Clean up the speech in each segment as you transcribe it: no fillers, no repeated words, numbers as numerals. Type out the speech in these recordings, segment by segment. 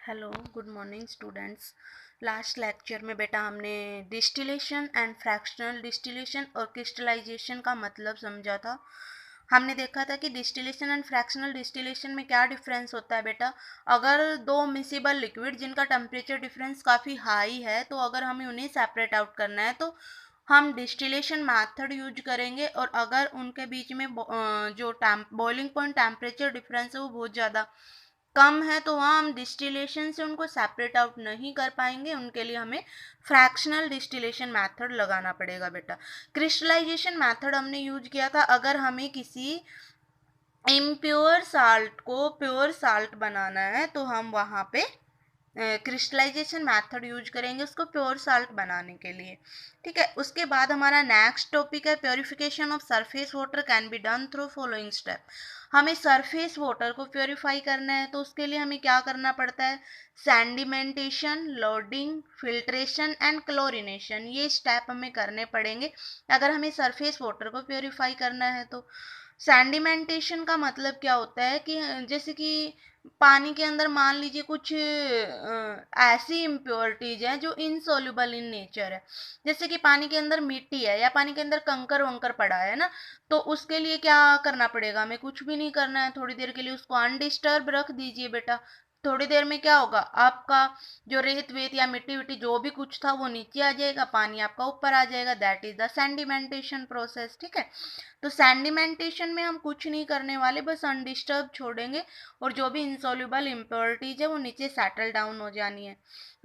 Hello good morning students. Last lecture में बेटा हमने डिस्टिलेशन एंड फ्रैक्शनल डिस्टिलेशन और क्रिस्टलाइजेशन का मतलब समझा था। हमने देखा था कि डिस्टिलेशन एंड फ्रैक्शनल डिस्टिलेशन में क्या डिफरेंस होता है बेटा। अगर दो मिसिबल लिक्विड जिनका टेम्परेचर डिफरेंस काफ़ी हाई है, तो अगर हमें उन्हें सेपरेट आउट करना है तो हम डिस्टिलेशन मेथड यूज करेंगे। और अगर उनके बीच में जो बॉइलिंग पॉइंट टेम्परेचर डिफरेंस है वो बहुत ज़्यादा कम है, तो वहाँ हम डिस्टिलेशन से उनको सेपरेट आउट नहीं कर पाएंगे। उनके लिए हमें फ्रैक्शनल डिस्टिलेशन मेथड लगाना पड़ेगा बेटा। क्रिस्टलाइजेशन मेथड हमने यूज किया था अगर हमें किसी इम्प्योर साल्ट को प्योर साल्ट बनाना है, तो हम वहाँ पे क्रिस्टलाइजेशन मेथड यूज करेंगे उसको प्योर साल्ट बनाने के लिए। ठीक है, उसके बाद हमारा नेक्स्ट टॉपिक है purification of surface water can be done through following step. हमें सरफेस वाटर को प्योरीफाई करना है, तो उसके लिए हमें क्या करना पड़ता है? सैंडिमेंटेशन, लोडिंग, फिल्ट्रेशन एंड क्लोरिनेशन, ये स्टेप हमें करने पड़ेंगे अगर हमें सरफेस वाटर को प्योरीफाई करना है। तो सैंडिमेंटेशन का मतलब क्या होता है कि जैसे कि पानी के अंदर मान लीजिए कुछ ऐसी इम्प्योरिटीज हैं जो इनसोल्यूबल इन नेचर है। जैसे कि पानी के अंदर मिट्टी है या पानी के अंदर कंकर वंकर पड़ा है ना, तो उसके लिए क्या करना पड़ेगा? हमें कुछ भी नहीं करना है, थोड़ी देर के लिए उसको अनडिस्टर्ब रख दीजिए बेटा। थोड़ी देर में क्या होगा, आपका जो रेत वेत या मिट्टी विट्टी जो भी कुछ था वो नीचे आ जाएगा, पानी आपका ऊपर आ जाएगा। That is the sedimentation process. ठीक है, तो सैंडिमेंटेशन में हम कुछ नहीं करने वाले, बस अनडिस्टर्ब छोड़ेंगे और जो भी इंसॉल्युबल इम्प्योरिटीज है वो नीचे सेटल डाउन हो जानी है।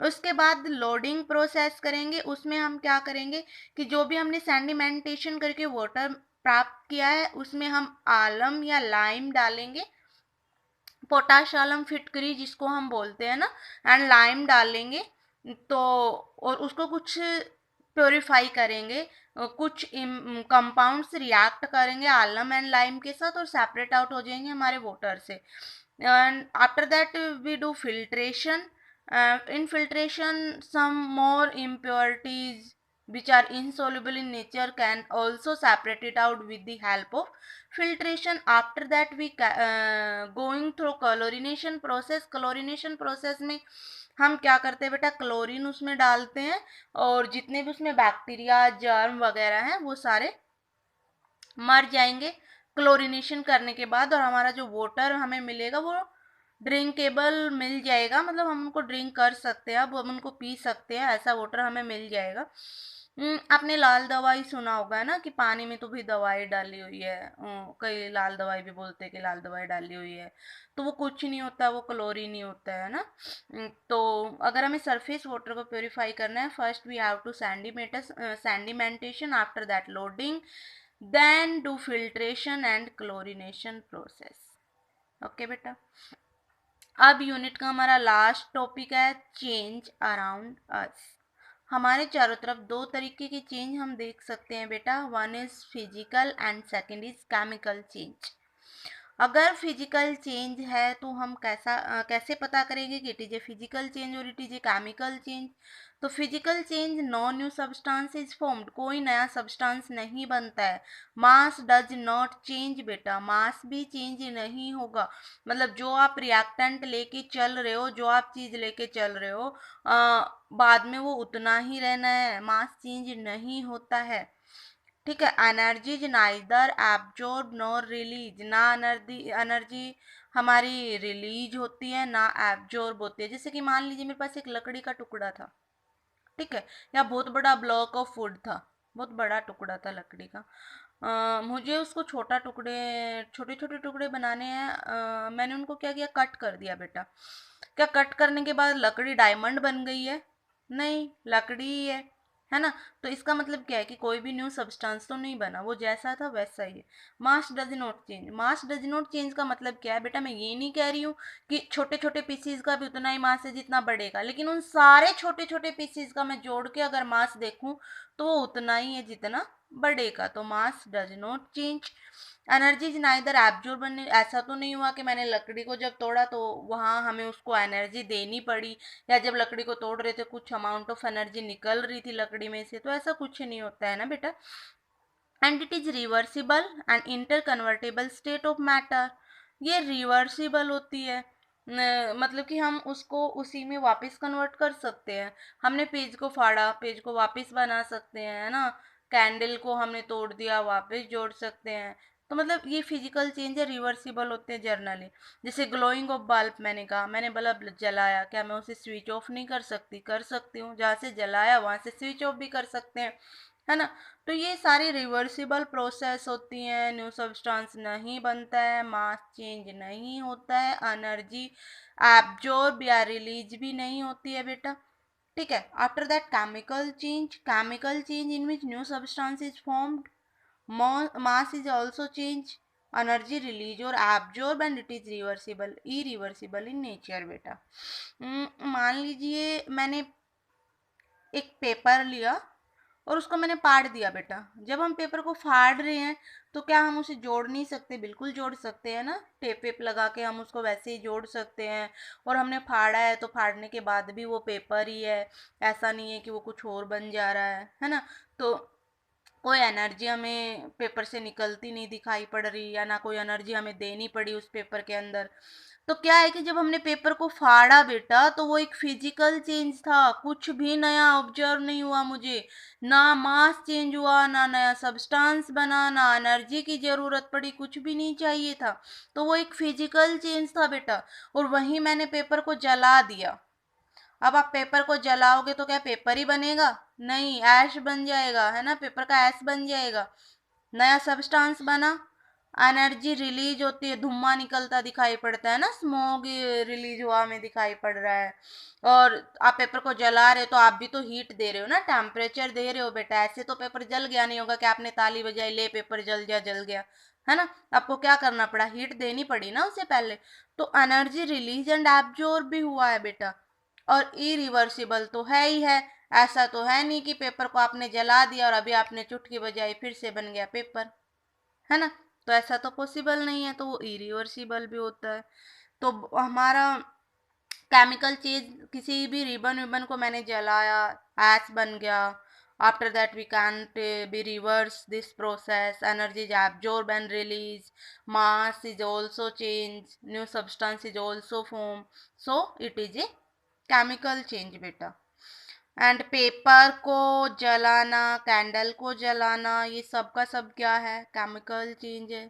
उसके बाद लोडिंग प्रोसेस करेंगे। उसमें हम क्या करेंगे कि जो भी हमने सैंडिमेंटेशन करके वाटर प्राप्त किया है उसमें हम आलम या लाइम डालेंगे, पोटाश आलम फिटकरी जिसको हम बोलते हैं ना, एंड लाइम डालेंगे। तो और उसको कुछ प्योरीफाई करेंगे, कुछ कंपाउंड्स रिएक्ट करेंगे आलम एंड लाइम के साथ और सेपरेट आउट हो जाएंगे हमारे वाटर से। And after that we do filtration. In filtration some more impurities which are insoluble in nature can also separate it out with the help of filtration. After that we going through chlorination process. Chlorination process में हम क्या करते हैं बेटा, chlorine उसमें डालते हैं और जितने भी उसमें बैक्टीरिया जर्म वगैरह हैं वो सारे मर जाएंगे क्लोरीनेशन करने के बाद, और हमारा जो वाटर हमें मिलेगा वो ड्रिंकेबल मिल जाएगा। मतलब हम उनको ड्रिंक कर सकते हैं, अब हम उनको पी सकते हैं, ऐसा वाटर हमें मिल जाएगा। आपने लाल दवाई सुना होगा ना कि पानी में तो भी दवाई डाली हुई है। कई लाल दवाई भी बोलते हैं कि लाल दवाई डाली हुई है, तो वो कुछ नहीं होता, वो क्लोरीन ही होता है ना। तो अगर हमें सरफेस वाटर को प्योरीफाई करना है, first we have to sedimentation, after that loading, then do filtration and chlorination process. Okay बेटा, अब यूनिट का हमारा लास्ट टॉपिक है चेंज अराउंड अस। हमारे चारों तरफ दो तरीके की चेंज हम देख सकते हैं बेटा, one is physical and second is chemical change. अगर फिजिकल चेंज है तो हम कैसे पता करेंगे कि it is a physical change और it is a chemical change? तो physical change, no new substance is formed, कोई नया सब्सटेंस नहीं बनता है। मास डज नॉट चेंज बेटा, मास भी चेंज नहीं होगा। मतलब जो आप रिएक्टेंट लेके चल रहे हो, जो आप चीज लेके चल रहे हो, बाद में वो उतना ही रहना है, मास चेंज नहीं होता है। ठीक है, energy is neither absorb nor release, ना एनर्जी हमारी रिलीज होती है ना एब्जॉर्ब होती है। जैसे कि मान लीजिए मेरे पास एक लकड़ी का टुकड़ा था, ठीक है, या बहुत बड़ा ब्लॉक ऑफ वुड था, बहुत बड़ा टुकड़ा था लकड़ी का। मुझे उसको छोटे छोटे टुकड़े बनाने हैं। मैंने उनको क्या किया, कट कर दिया बेटा। क्या कट करने के बाद लकड़ी डायमंड बन गई है? नहीं, लकड़ी ही है ना। तो इसका मतलब क्या है कि कोई भी न्यू सब्सटेंस तो नहीं बना, वो जैसा था वैसा ही है। Mass does not change, mass does not change का मतलब क्या है बेटा, मैं ये नहीं कह रही हूँ कि छोटे छोटे पीसीज का भी उतना ही मास है जितना बढ़ेगा, लेकिन उन सारे छोटे छोटे पीसीज का मैं जोड़ के अगर मास देखूं तो वो उतना ही है जितना बढ़ेगा। तो mass does not change. Energy is neither absorb, ऐसा तो नहीं हुआ कि मैंने लकड़ी को जब तोड़ा तो वहां हमें उसको एनर्जी देनी पड़ी, या जब लकड़ी को तोड़ रहे थे कुछ अमाउंट ऑफ एनर्जी निकल रही थी लकड़ी में से, तो ऐसा कुछ नहीं होता है ना बेटा। And it is reversible and inter convertible state of matter, ये रिवर्सिबल होती है। मतलब कि हम उसको उसी में वापस कन्वर्ट कर सकते हैं। हमने पेज को फाड़ा, पेज को वापस बना सकते हैं, है ना। कैंडल को हमने तोड़ दिया, वापस जोड़ सकते हैं। तो मतलब ये फिजिकल चेंज है, रिवर्सिबल होते हैं जर्नली। जैसे ग्लोइंग ऑफ बल्ब, मैंने कहा मैंने बल्ब जलाया, क्या मैं उसे स्विच ऑफ नहीं कर सकती? कर सकती हूँ, जहाँ से जलाया वहां से स्विच ऑफ भी कर सकते हैं, है ना। तो ये सारी रिवर्सिबल प्रोसेस होती हैं। न्यू सब्सटेंस नहीं बनता है, मास चेंज नहीं होता है, एनर्जी एब्जॉर्ब या रिलीज भी नहीं होती है बेटा। ठीक है। After that chemical change in which new substance is formed, mass is also change, energy release और absorb and it is reversible, irreversible in nature बेटा। मान लीजिए मैंने एक पेपर लिया और उसको मैंने फाड़ दिया बेटा। जब हम पेपर को फाड़ रहे हैं तो क्या हम उसे जोड़ नहीं सकते? बिल्कुल जोड़ सकते हैं ना। टेप वेप लगा के हम उसको वैसे ही जोड़ सकते हैं। और हमने फाड़ा है तो फाड़ने के बाद भी वो पेपर ही है, ऐसा नहीं है कि वो कुछ और बन जा रहा है ना। तो कोई एनर्जी हमें पेपर से निकलती नहीं दिखाई पड़ रही, या ना कोई एनर्जी हमें देनी पड़ी उस पेपर के अंदर। तो क्या है कि जब हमने पेपर को फाड़ा बेटा, तो वो एक फिजिकल चेंज था, कुछ भी नया ऑब्जर्व नहीं हुआ मुझे। ना मास चेंज हुआ, ना नया सब्सटेंस बना, ना एनर्जी की जरूरत पड़ी, कुछ भी नहीं चाहिए था। तो वो एक फिजिकल चेंज था बेटा। और वहीं मैंने पेपर को जला दिया। अब आप पेपर को जलाओगे तो क्या पेपर ही बनेगा? नहीं, ऐश बन जाएगा, है ना। पेपर का ऐश बन जाएगा। नया सब्सटेंस बना, एनर्जी रिलीज होती है, धुआं निकलता दिखाई पड़ता है ना, स्मोक रिलीज हुआ हमें दिखाई पड़ रहा है। और आप पेपर को जला रहे हो तो आप भी तो हीट दे रहे हो ना, टेम्परेचर दे रहे हो बेटा। ऐसे तो पेपर जल गया नहीं होगा कि आपने ताली बजाई, ले पेपर जल गया, है ना। आपको क्या करना पड़ा? हीट देनी पड़ी ना उसे पहले। तो एनर्जी रिलीज एंड एब्जॉर्ब भी हुआ है बेटा। और इरिवर्सिबल तो है ही है। ऐसा तो है नहीं कि पेपर को आपने जला दिया और अभी आपने चुटकी बजाई फिर से बन गया पेपर, है ना। तो ऐसा तो पॉसिबल नहीं है, तो वो इरिवर्सिबल भी होता है। तो हमारा केमिकल चीज, किसी भी रिबन विबन को मैंने जलाया, ऐश बन गया। After that we can be reverse this process, energy is absorb and release, mass is also change, new substance is also form. So it is a chemical change बेटा। And paper को जलाना, candle को जलाना, ये सब का सब क्या है? केमिकल चेंज है।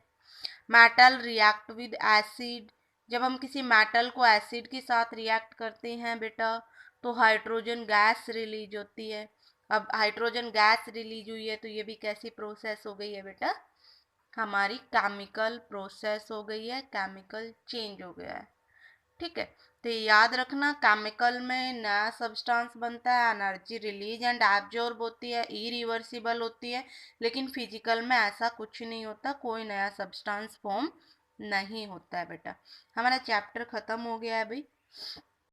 मेटल रिएक्ट विद एसिड, जब हम किसी मेटल को एसिड के साथ रिएक्ट करते हैं बेटा, तो हाइड्रोजन गैस रिलीज होती है। अब हाइड्रोजन गैस रिलीज हुई है तो ये भी कैसी प्रोसेस हो गई है बेटा? हमारी केमिकल प्रोसेस हो गई है, केमिकल चेंज हो गया है। ठीक है। तो ये याद रखना, केमिकल में नया सब्सटेंस बनता है, एनर्जी रिलीज एंड एब्जॉर्ब होती है, इरिवर्सिबल होती है। लेकिन फिजिकल में ऐसा कुछ नहीं होता, कोई नया सब्सटेंस फॉर्म नहीं होता है बेटा। हमारा चैप्टर खत्म हो गया है अभी।